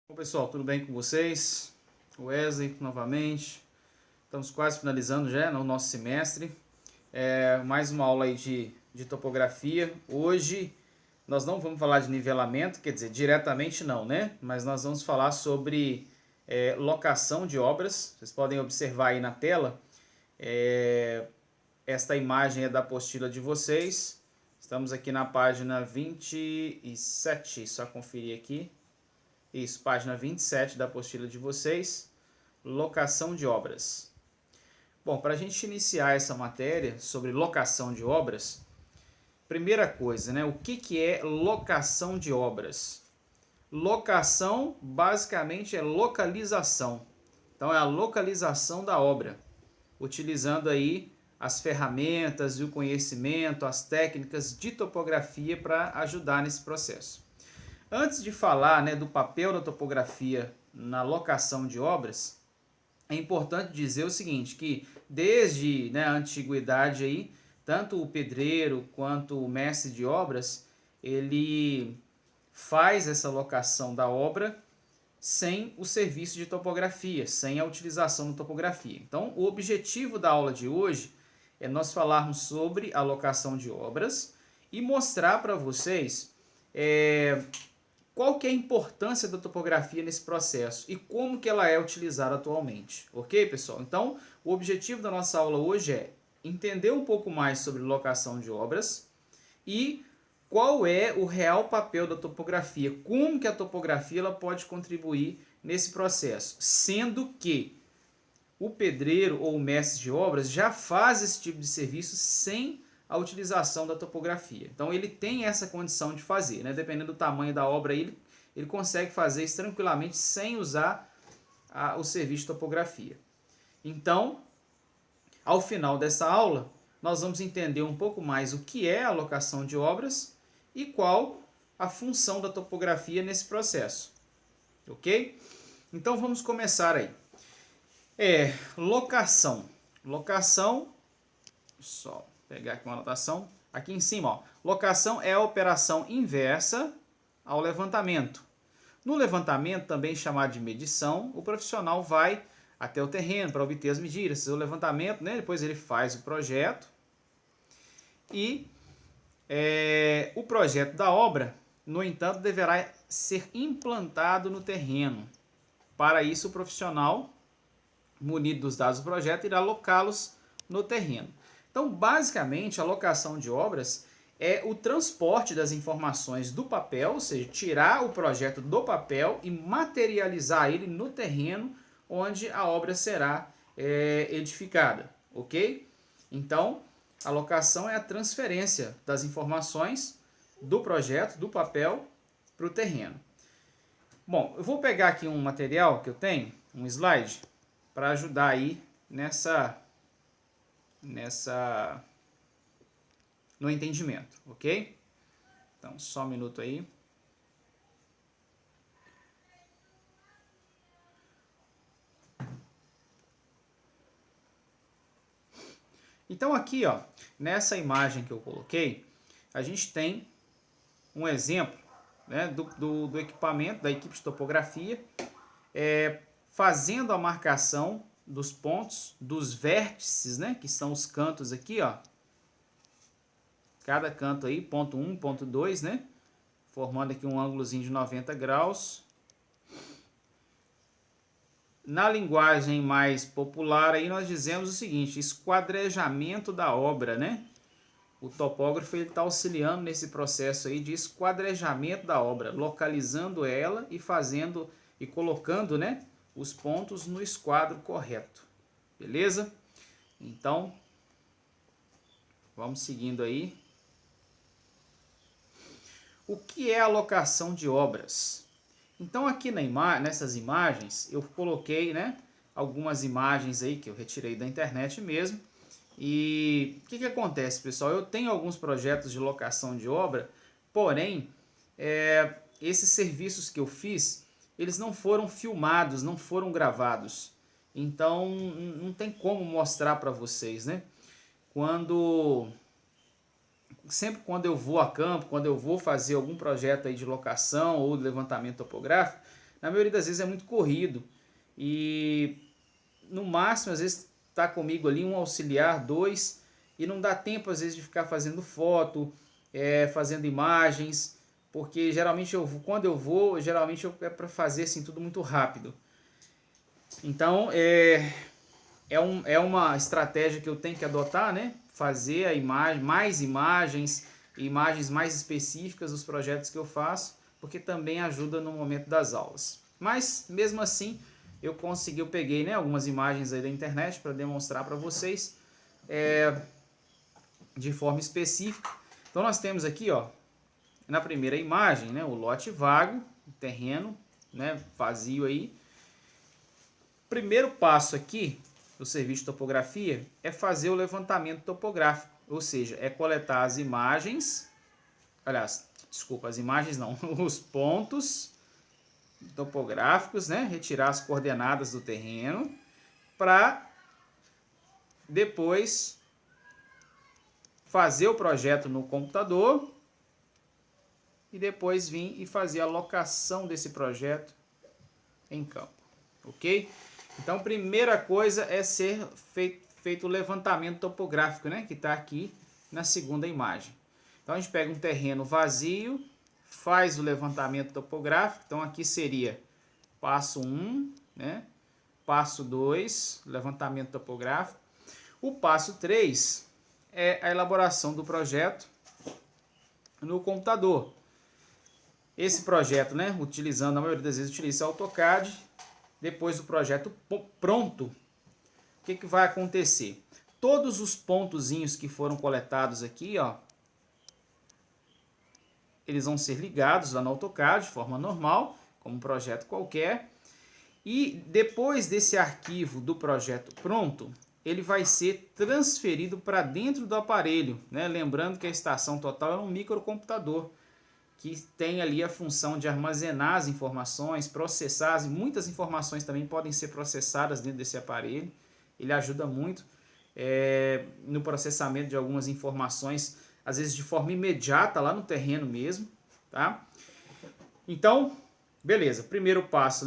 Bom, pessoal, tudo bem com vocês? Wesley, novamente. Estamos quase finalizando já no nosso semestre. Mais uma aula aí de topografia. Hoje nós não vamos falar de nivelamento, quer dizer, diretamente não, né? Mas nós vamos falar sobre locação de obras. Vocês podem observar aí na tela. Esta imagem é da apostila de vocês. Estamos aqui na página 27, só conferir aqui. Isso, página 27 da apostila de vocês, locação de obras. Bom, para a gente iniciar essa matéria sobre locação de obras, primeira coisa, né? O que é locação de obras? Locação, basicamente, é localização. Então, é a localização da obra, utilizando aí as ferramentas e o conhecimento, as técnicas de topografia para ajudar nesse processo. Antes de falar, né, do papel da topografia na locação de obras, é importante dizer o seguinte, que desde, né, a antiguidade aí, tanto o pedreiro quanto o mestre de obras, ele faz essa locação da obra sem o serviço de topografia, sem a utilização da topografia. Então, o objetivo da aula de hoje é nós falarmos sobre a locação de obras e mostrar para vocês qual que é a importância da topografia nesse processo e como que ela é utilizada atualmente. Ok, pessoal? Então, o objetivo da nossa aula hoje é entender um pouco mais sobre locação de obras e qual é o real papel da topografia, como que a topografia ela pode contribuir nesse processo, sendo que o pedreiro ou o mestre de obras já faz esse tipo de serviço sem a utilização da topografia. Então ele tem essa condição de fazer, né? Dependendo do tamanho da obra, ele consegue fazer isso tranquilamente sem usar o serviço de topografia. Então, ao final dessa aula, nós vamos entender um pouco mais o que é a locação de obras e qual a função da topografia nesse processo. Ok? Então vamos começar aí. Locação. Locação, só pegar aqui uma anotação, aqui em cima, ó. Locação é a operação inversa ao levantamento. No levantamento, também chamado de medição, o profissional vai até o terreno para obter as medidas. O levantamento, né, depois ele faz o projeto e o projeto da obra, no entanto, deverá ser implantado no terreno. Para isso, o profissional, munido dos dados do projeto, irá alocá-los no terreno. Então, basicamente, a locação de obras é o transporte das informações do papel, ou seja, tirar o projeto do papel e materializar ele no terreno onde a obra será edificada, ok? Então, a locação é a transferência das informações do projeto, do papel, para o terreno. Bom, eu vou pegar aqui um material que eu tenho, um slide, para ajudar aí no entendimento, ok? Então, só um minuto aí. Então aqui, ó, nessa imagem que eu coloquei, a gente tem um exemplo, né, do equipamento, da equipe de topografia, fazendo a marcação dos pontos, dos vértices, né, que são os cantos aqui, ó. Cada canto aí, ponto 1, ponto 2, né, formando aqui um ângulozinho de 90 graus. Na linguagem mais popular aí nós dizemos o seguinte, esquadrejamento da obra, né? O topógrafo está auxiliando nesse processo aí de esquadrejamento da obra, localizando ela e fazendo e colocando, né, os pontos no esquadro correto. Beleza? Então, vamos seguindo aí. O que é a locação de obras? Então aqui nessas imagens eu coloquei, né, algumas imagens aí que eu retirei da internet mesmo. E o que acontece, pessoal? Eu tenho alguns projetos de locação de obra, porém esses serviços que eu fiz, eles não foram filmados, não foram gravados. Então não tem como mostrar para vocês, né? Sempre quando eu vou a campo, quando eu vou fazer algum projeto aí de locação ou de levantamento topográfico, na maioria das vezes é muito corrido e no máximo às vezes está comigo ali um auxiliar, dois, e não dá tempo às vezes de ficar fazendo foto, fazendo imagens, porque geralmente quando eu vou, geralmente é para fazer assim tudo muito rápido. Então é uma estratégia que eu tenho que adotar, né? Fazer a imagem, mais imagens, imagens mais específicas dos projetos que eu faço, porque também ajuda no momento das aulas. Mas mesmo assim eu peguei, né, algumas imagens aí da internet para demonstrar para vocês de forma específica. Então nós temos aqui, ó, na primeira imagem, né, o lote vago, o terreno, né, vazio aí. Primeiro passo aqui do serviço de topografia é fazer o levantamento topográfico, ou seja, é coletar as imagens, aliás, desculpa, as imagens não, os pontos topográficos, né, retirar as coordenadas do terreno, para depois fazer o projeto no computador e depois vir e fazer a locação desse projeto em campo, ok? Então, primeira coisa é ser feito o levantamento topográfico, né? Que está aqui na segunda imagem. Então, a gente pega um terreno vazio, faz o levantamento topográfico. Então, aqui seria passo 1, né? Passo 2, levantamento topográfico. O passo 3 é a elaboração do projeto no computador. Esse projeto, né? Utilizando, a maioria das vezes, utiliza AutoCAD. Depois do projeto pronto, o que vai acontecer? Todos os pontozinhos que foram coletados aqui, ó, eles vão ser ligados lá no AutoCAD de forma normal, como um projeto qualquer. E depois desse arquivo do projeto pronto, ele vai ser transferido para dentro do aparelho, né? Lembrando que a estação total é um microcomputador, que tem ali a função de armazenar as informações, processar, muitas informações também podem ser processadas dentro desse aparelho. Ele ajuda muito no processamento de algumas informações, às vezes de forma imediata, lá no terreno mesmo. Tá? Então, beleza, primeiro passo,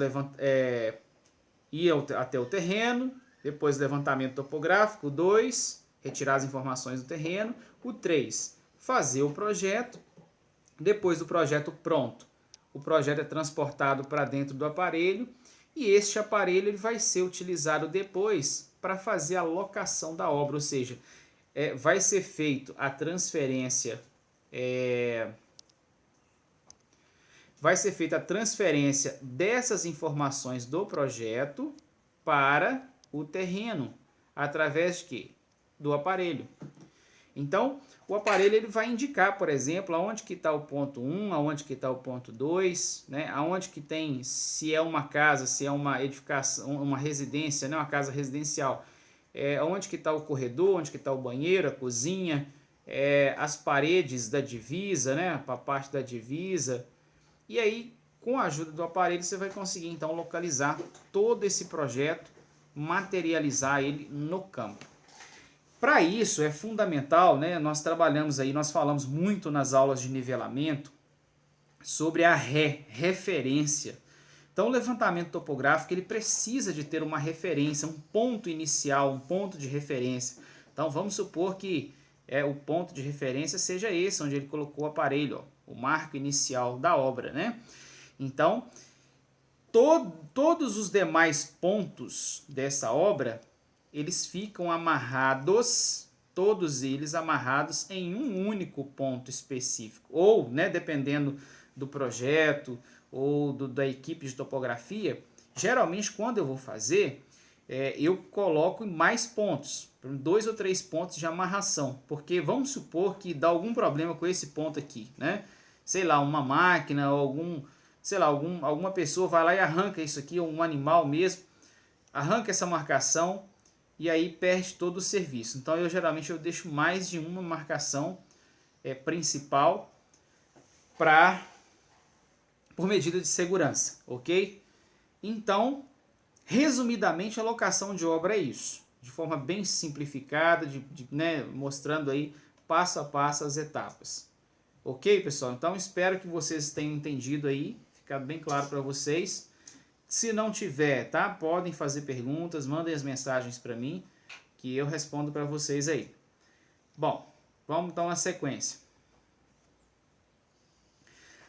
ir até o terreno, depois levantamento topográfico, 2, retirar as informações do terreno, o 3, fazer o projeto. Depois do projeto pronto, o projeto é transportado para dentro do aparelho e este aparelho ele vai ser utilizado depois para fazer a locação da obra, ou seja, vai ser feito a transferência, dessas informações do projeto para o terreno, através de quê? Do aparelho. Então, o aparelho ele vai indicar, por exemplo, aonde que está o ponto 1, aonde que está o ponto 2, né? Aonde que tem, se é uma casa, se é uma edificação, uma residência, né? Uma casa residencial, aonde que está o corredor, onde que está o banheiro, a cozinha, as paredes da divisa, né? A parte da divisa. E aí, com a ajuda do aparelho, você vai conseguir então localizar todo esse projeto, materializar ele no campo. Para isso é fundamental, né? Nós trabalhamos aí, nós falamos muito nas aulas de nivelamento sobre a referência. Então o levantamento topográfico ele precisa de ter uma referência, um ponto inicial, um ponto de referência. Então vamos supor que o ponto de referência seja esse, onde ele colocou o aparelho, ó, o marco inicial da obra, né? Então todos os demais pontos dessa obra eles ficam amarrados, todos eles amarrados em um único ponto específico. Ou, né, dependendo do projeto ou da equipe de topografia, geralmente quando eu vou fazer, eu coloco mais pontos, 2 ou 3 pontos de amarração, porque vamos supor que dá algum problema com esse ponto aqui, né? Sei lá, uma máquina ou alguma pessoa vai lá e arranca isso aqui, ou um animal mesmo, arranca essa marcação, e aí perde todo o serviço. Então eu geralmente deixo mais de uma marcação principal por medida de segurança, ok? Então, resumidamente, a locação de obra é isso, de forma bem simplificada, né, mostrando aí passo a passo as etapas. Ok, pessoal? Então espero que vocês tenham entendido aí, ficado bem claro para vocês. Se não tiver, tá? Podem fazer perguntas, mandem as mensagens para mim, que eu respondo para vocês aí. Bom, vamos então na sequência.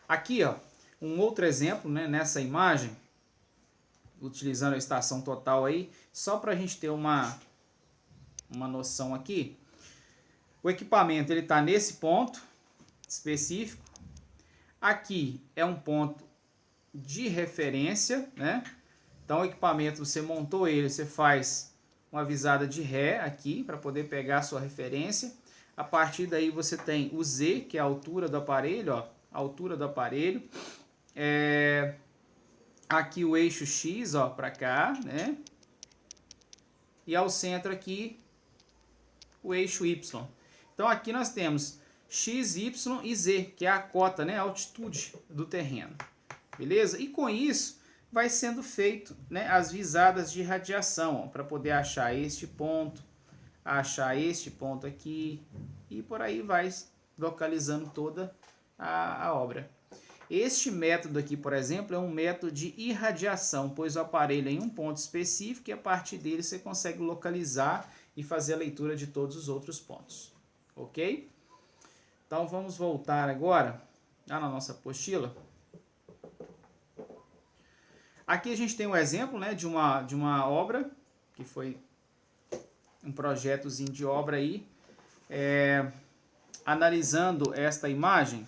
Aqui, ó, um outro exemplo, né, nessa imagem, utilizando a estação total aí, só para a gente ter uma noção aqui. O equipamento ele está nesse ponto específico. Aqui é um ponto de referência, né? Então o equipamento, você montou ele, você faz uma visada de ré aqui para poder pegar a sua referência. A partir daí você tem o Z, que é a altura do aparelho, ó, a altura do aparelho. Aqui o eixo X, ó, para cá, né? E ao centro aqui o eixo Y. Então aqui nós temos X, Y e Z, que é a cota, né, a altitude do terreno. Beleza? E com isso vai sendo feito, né, as visadas de radiação, para poder achar este ponto aqui, e por aí vai localizando toda a obra. Este método aqui, por exemplo, é um método de irradiação, pois o aparelho é em um ponto específico e a partir dele você consegue localizar e fazer a leitura de todos os outros pontos. Ok? Então vamos voltar agora lá na nossa apostila. Aqui a gente tem um exemplo, né, de uma obra, que foi um projetozinho de obra aí. Analisando esta imagem,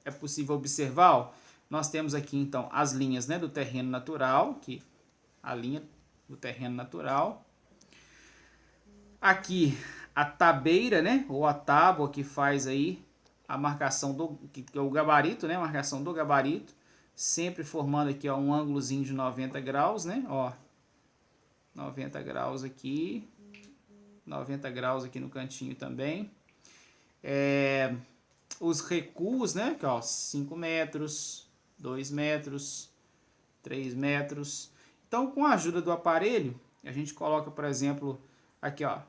é possível observar, ó, nós temos aqui então as linhas, né, do terreno natural, que a linha do terreno natural. Aqui a tabeira, né, ou a tábua que faz aí a marcação do, que é o gabarito, né, a marcação do gabarito, sempre formando aqui, ó, um ângulozinho de 90 graus, né, ó, 90 graus aqui, 90 graus aqui no cantinho também. Os recuos, né, que, ó, 5 metros, 2 metros, 3 metros. Então, com a ajuda do aparelho, a gente coloca, por exemplo, aqui, ó,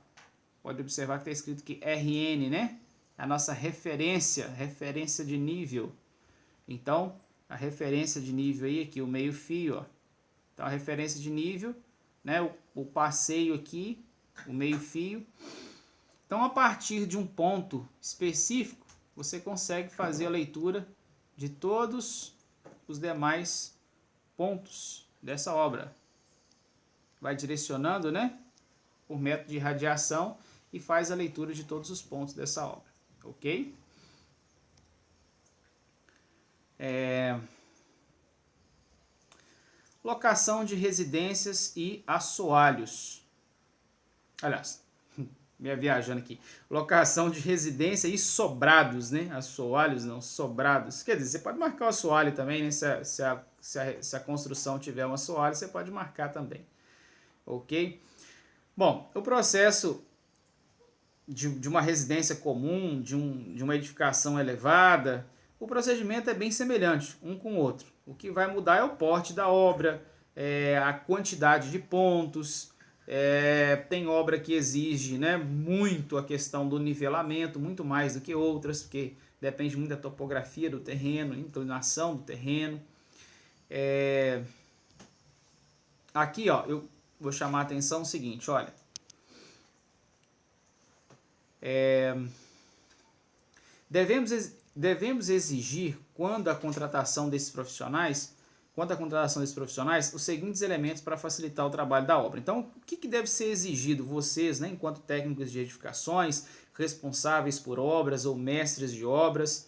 pode observar que está escrito aqui RN, né? A nossa referência de nível. Então, a referência de nível aí, aqui, o meio fio, ó. Então, a referência de nível, né? O passeio aqui, o meio fio. Então, a partir de um ponto específico, você consegue fazer a leitura de todos os demais pontos dessa obra. Vai direcionando, né, por método de radiação e faz a leitura de todos os pontos dessa obra, ok? Locação de residências e assoalhos. Aliás, me viajando aqui. Locação de residência e sobrados, né? Assoalhos não, sobrados. Quer dizer, você pode marcar o assoalho também, né? Se a construção tiver um assoalho, você pode marcar também. Ok? Bom, o processo de uma residência comum, de uma edificação elevada, o procedimento é bem semelhante um com o outro. O que vai mudar é o porte da obra, a quantidade de pontos. Tem obra que exige, né, muito a questão do nivelamento, muito mais do que outras, porque depende muito da topografia do terreno, inclinação do terreno. Aqui, ó, eu vou chamar a atenção o seguinte, olha. Devemos exigir, quando a contratação desses profissionais, os seguintes elementos para facilitar o trabalho da obra. Então, o que deve ser exigido? Vocês, né, enquanto técnicos de edificações, responsáveis por obras ou mestres de obras,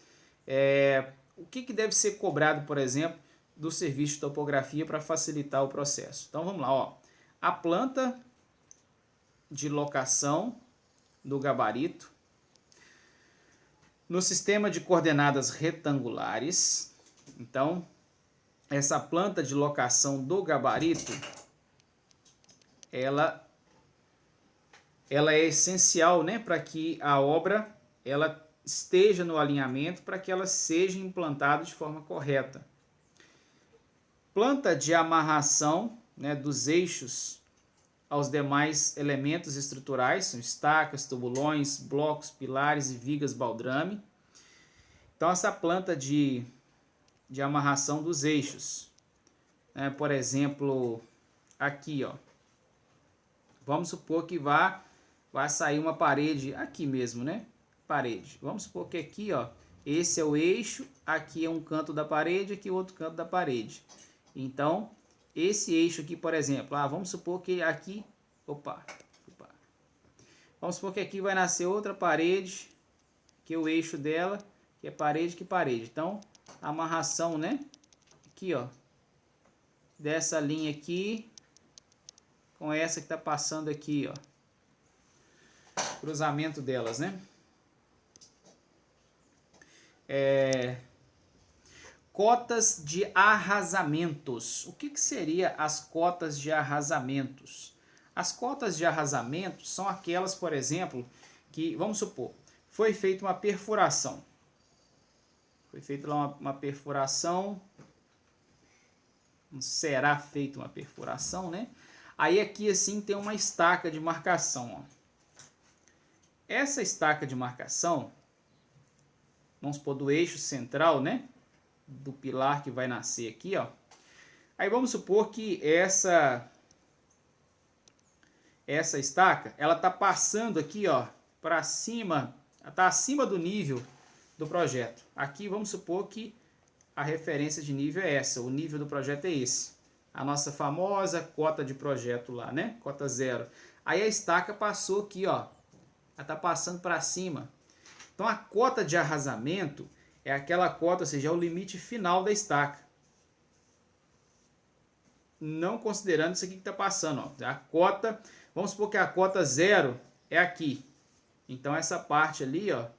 o que deve ser cobrado, por exemplo, do serviço de topografia para facilitar o processo? Então, vamos lá, ó. A planta de locação do gabarito, no sistema de coordenadas retangulares. Então, essa planta de locação do gabarito, ela é essencial, né, para que a obra ela esteja no alinhamento, para que ela seja implantada de forma correta. Planta de amarração, né, dos eixos aos demais elementos estruturais, são estacas, tubulões, blocos, pilares e vigas baldrame. Então, essa planta de amarração dos eixos. né? Por exemplo, aqui, ó. Vamos supor que vai sair uma parede aqui mesmo, né? Parede. Vamos supor que aqui, ó, esse é o eixo, aqui é um canto da parede, aqui é outro canto da parede. Então, esse eixo aqui, por exemplo, vamos supor que aqui, vamos supor que aqui vai nascer outra parede, que é o eixo dela, que é parede que parede. Então, a amarração, né? Aqui, ó, dessa linha aqui com essa que está passando aqui, ó. Cruzamento delas, né? Cotas de arrasamentos. O que seria as cotas de arrasamentos? As cotas de arrasamento são aquelas, por exemplo, que, vamos supor, foi feita uma perfuração. Foi feita lá uma perfuração, será feita uma perfuração, né? Aí aqui assim tem uma estaca de marcação, ó. Essa estaca de marcação, vamos supor do eixo central, né? Do pilar que vai nascer aqui, ó. Aí vamos supor que essa estaca, ela tá passando aqui, ó, para cima, tá acima do nível do projeto. Aqui vamos supor que a referência de nível é essa, o nível do projeto é esse. A nossa famosa cota de projeto lá, né? Cota 0. Aí a estaca passou aqui, ó. Ela tá passando para cima. Então a cota de arrasamento é aquela cota, ou seja, é o limite final da estaca. Não considerando isso aqui que está passando, ó. A cota, vamos supor que a cota 0 é aqui. Então essa parte ali, ó,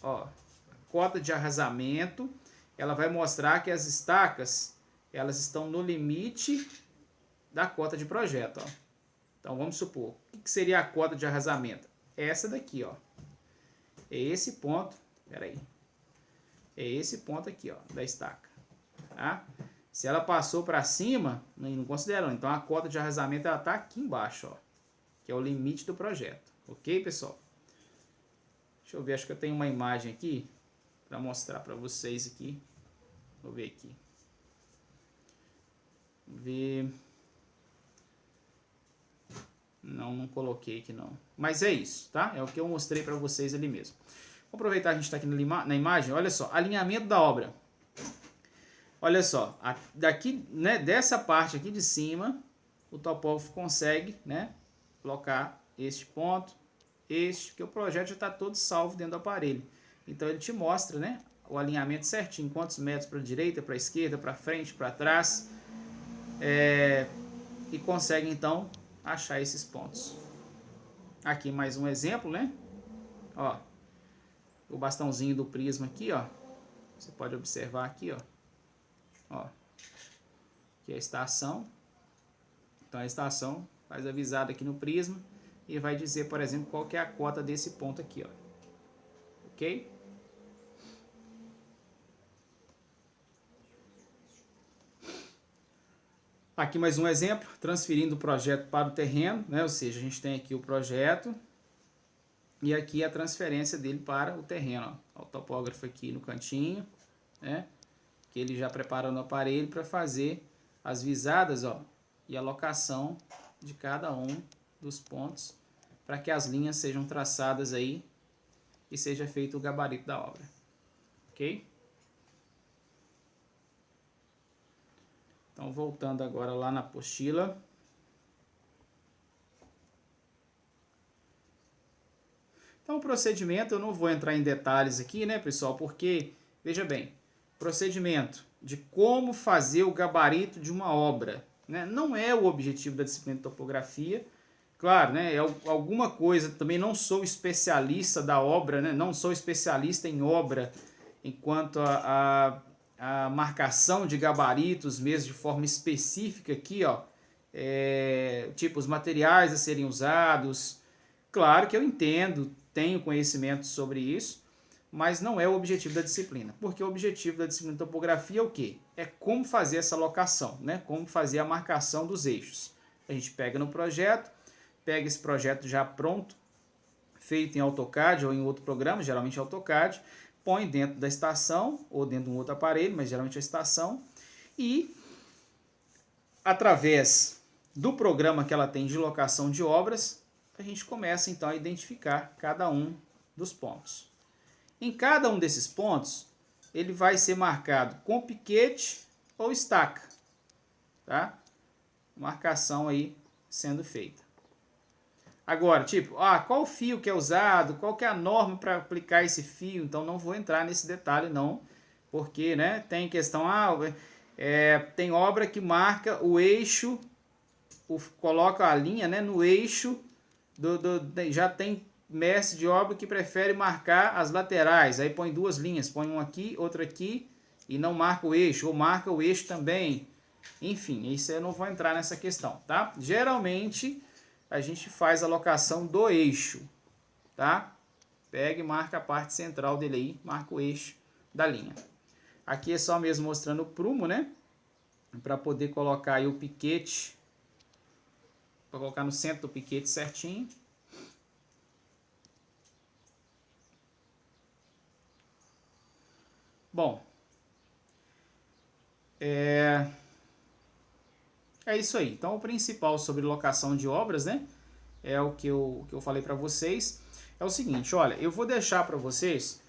a cota de arrasamento, ela vai mostrar que as estacas, elas estão no limite da cota de projeto, ó. Então vamos supor, o que seria a cota de arrasamento? Essa daqui, ó. É esse ponto, peraí. É esse ponto aqui, ó, da estaca, tá? Se ela passou para cima, não considerou. Então a cota de arrasamento ela tá aqui embaixo, ó, que é o limite do projeto. OK, pessoal? Deixa eu ver, acho que eu tenho uma imagem aqui para mostrar para vocês aqui. Vou ver aqui. Vou ver. Não coloquei aqui não. Mas é isso, tá? É o que eu mostrei para vocês ali mesmo. Vou aproveitar que a gente está aqui na imagem. Olha só, alinhamento da obra. Olha só, daqui, né, dessa parte aqui de cima, o topógrafo consegue, né, colocar este ponto, porque o projeto já está todo salvo dentro do aparelho. Então ele te mostra, né, o alinhamento certinho, quantos metros para a direita, para a esquerda, para frente, para trás, e consegue então achar esses pontos. Aqui mais um exemplo, né? Ó, o bastãozinho do prisma aqui, ó. Você pode observar aqui, ó. Ó, aqui é a estação. Então a estação faz a visada aqui no prisma e vai dizer, por exemplo, qual que é a cota desse ponto aqui, ó. OK? Aqui mais um exemplo, transferindo o projeto para o terreno, né? Ou seja, a gente tem aqui o projeto e aqui a transferência dele para o terreno, ó. O topógrafo aqui no cantinho, né? Que ele já preparou no aparelho para fazer as visadas, ó, e a locação de cada um dos pontos para que as linhas sejam traçadas aí e seja feito o gabarito da obra. OK? Então, voltando agora lá na apostila. Então, o procedimento, eu não vou entrar em detalhes aqui, né, pessoal? Porque, veja bem, procedimento de como fazer o gabarito de uma obra, né? Não é o objetivo da disciplina de topografia. Claro, né, é alguma coisa, também não sou especialista da obra, né? Não sou especialista em obra enquanto a marcação de gabaritos mesmo de forma específica aqui, ó, tipo os materiais a serem usados. Claro que eu entendo, tenho conhecimento sobre isso, mas não é o objetivo da disciplina, porque o objetivo da disciplina de topografia é o quê? É como fazer essa locação, né? Como fazer a marcação dos eixos. A gente pega no projeto, pega esse projeto já pronto, feito em AutoCAD ou em outro programa, geralmente AutoCAD, põe dentro da estação ou dentro de um outro aparelho, mas geralmente a estação, e através do programa que ela tem de locação de obras, a gente começa então a identificar cada um dos pontos. Em cada um desses pontos, ele vai ser marcado com piquete ou estaca, tá? Marcação aí sendo feita. Agora, tipo, qual fio que é usado, qual que é a norma para aplicar esse fio, então não vou entrar nesse detalhe não, porque, né, tem questão, tem obra que marca o eixo, coloca a linha, né, no eixo, já tem mestre de obra que prefere marcar as laterais, aí põe duas linhas, põe um aqui, outro aqui, e não marca o eixo, ou marca o eixo também. Enfim, isso eu não vou entrar nessa questão, tá? Geralmente, a gente faz a locação do eixo, tá? Pega e marca a parte central dele aí, marca o eixo da linha. Aqui é só mesmo mostrando o prumo, né? Para poder colocar aí o piquete, para colocar no centro do piquete certinho. Bom, é isso aí. Então, o principal sobre locação de obras, né? É o que eu falei para vocês. É o seguinte, olha, eu vou deixar para vocês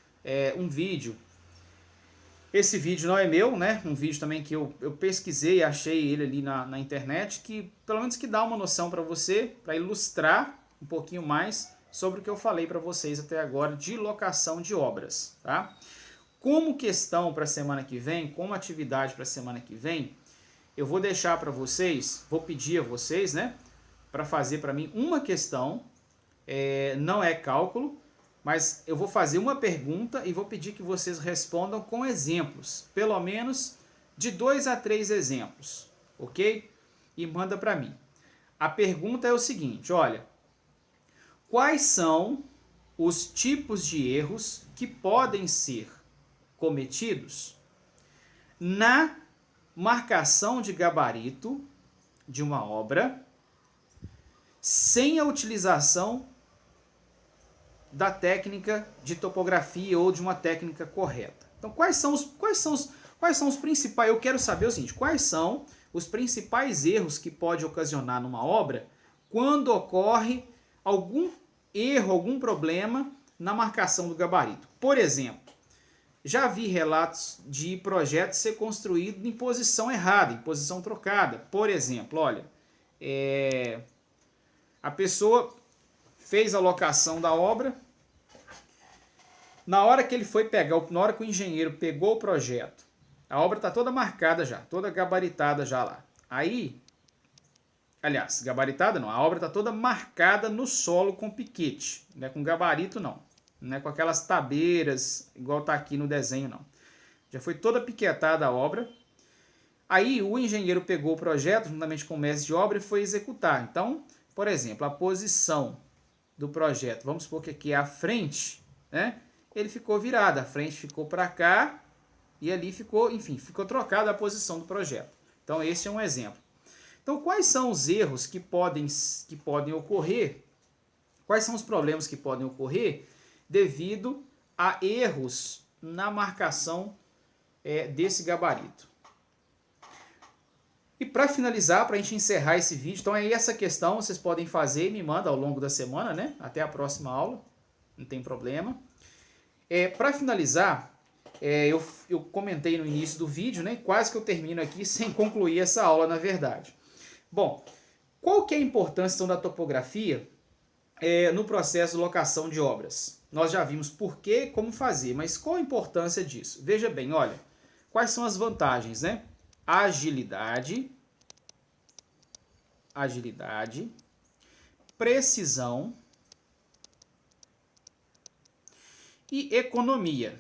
um vídeo. Esse vídeo não é meu, né? Um vídeo também que eu pesquisei e achei ele ali na internet, que pelo menos que dá uma noção para você, para ilustrar um pouquinho mais sobre o que eu falei para vocês até agora de locação de obras, tá? Como questão para a semana que vem, como atividade para a semana que vem, eu vou deixar para vocês, vou pedir a vocês, né, para fazer para mim uma questão, não é cálculo, mas eu vou fazer uma pergunta e vou pedir que vocês respondam com exemplos, pelo menos de 2 a 3 exemplos, ok? E manda para mim. A pergunta é o seguinte, olha, quais são os tipos de erros que podem ser cometidos na marcação de gabarito de uma obra sem a utilização da técnica de topografia ou de uma técnica correta. Então, quais são os principais? Eu quero saber o seguinte: quais são os principais erros que pode ocasionar numa obra quando ocorre algum erro, algum problema na marcação do gabarito? Por exemplo, já vi relatos de projetos ser construído em posição errada, em posição trocada. Por exemplo, olha, a pessoa fez a locação da obra, na hora que ele foi pegar, na hora que o engenheiro pegou o projeto, a obra está toda marcada já, toda gabaritada já lá. Aí, aliás, gabaritada não, a obra está toda marcada no solo com piquete, não é com gabarito não. Não é com aquelas tabeiras, igual está aqui no desenho, não. Já foi toda piquetada a obra. Aí o engenheiro pegou o projeto, juntamente com o mestre de obra, e foi executar. Então, por exemplo, a posição do projeto, vamos supor que aqui é a frente, né? Ele ficou virado, a frente ficou para cá, e ali ficou, enfim, ficou trocada a posição do projeto. Então, esse é um exemplo. Então, quais são os erros que podem ocorrer? Quais são os problemas que podem ocorrer devido a erros na marcação desse gabarito? E para finalizar, para a gente encerrar esse vídeo, então é essa questão, vocês podem fazer e me manda ao longo da semana, né? Até a próxima aula, não tem problema. Para finalizar, eu comentei no início do vídeo, né? Quase que eu termino aqui sem concluir essa aula, na verdade. Bom, qual que é a importância então, da topografia no processo de locação de obras? Nós já vimos por quê e como fazer, mas qual a importância disso? Veja bem, olha, quais são as vantagens, né? Agilidade, precisão e economia.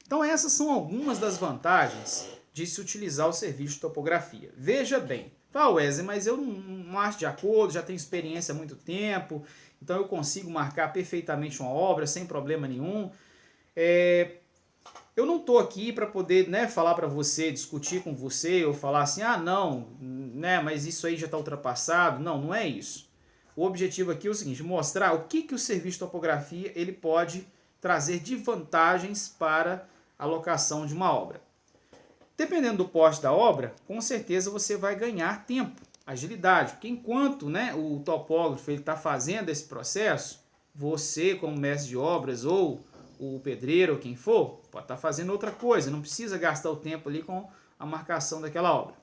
Então essas são algumas das vantagens de se utilizar o serviço de topografia. Veja bem, Wesley, mas eu não acho de acordo, já tenho experiência há muito tempo, então eu consigo marcar perfeitamente uma obra sem problema nenhum. Eu não estou aqui para poder, né, falar para você, discutir com você, ou falar assim, não, né, mas isso aí já está ultrapassado. Não, não é isso. O objetivo aqui é o seguinte, mostrar o que o serviço de topografia ele pode trazer de vantagens para a locação de uma obra. Dependendo do porte da obra, com certeza você vai ganhar tempo, agilidade, porque enquanto, né, o topógrafo está fazendo esse processo, você, como mestre de obras, ou o pedreiro, ou quem for, pode estar fazendo outra coisa, não precisa gastar o tempo ali com a marcação daquela obra.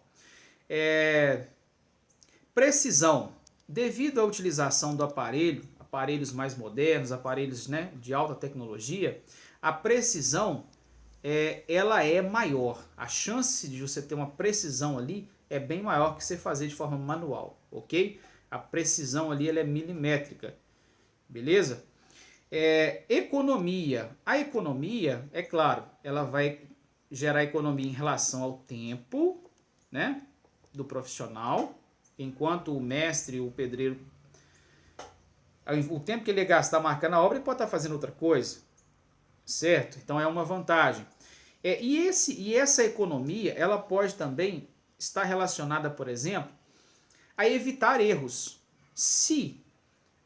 Precisão. Devido à utilização do aparelho, aparelhos mais modernos, aparelhos, né, de alta tecnologia, a precisão ela é maior. A chance de você ter uma precisão ali é bem maior que você fazer de forma manual, ok? A precisão ali ela é milimétrica, beleza? Economia. A economia, é claro, ela vai gerar economia em relação ao tempo, né, do profissional, enquanto o mestre, o pedreiro, o tempo que ele gastar marcando a obra, ele pode estar fazendo outra coisa, certo? Então é uma vantagem. E essa economia, ela pode também estar relacionada, por exemplo, a evitar erros. Se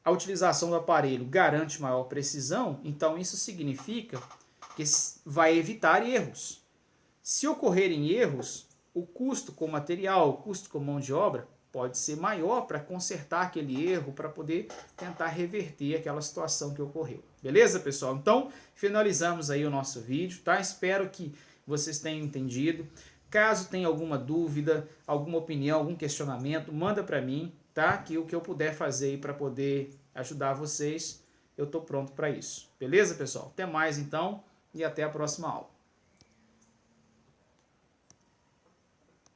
a utilização do aparelho garante maior precisão, então isso significa que vai evitar erros. Se ocorrerem erros, o custo com material, o custo com mão de obra pode ser maior para consertar aquele erro, para poder tentar reverter aquela situação que ocorreu. Beleza, pessoal? Então, finalizamos aí o nosso vídeo, tá? Espero que vocês tenham entendido. Caso tenha alguma dúvida, alguma opinião, algum questionamento, manda para mim, tá? Que o que eu puder fazer aí para poder ajudar vocês, eu estou pronto para isso. Beleza, pessoal? Até mais, então, e até a próxima aula.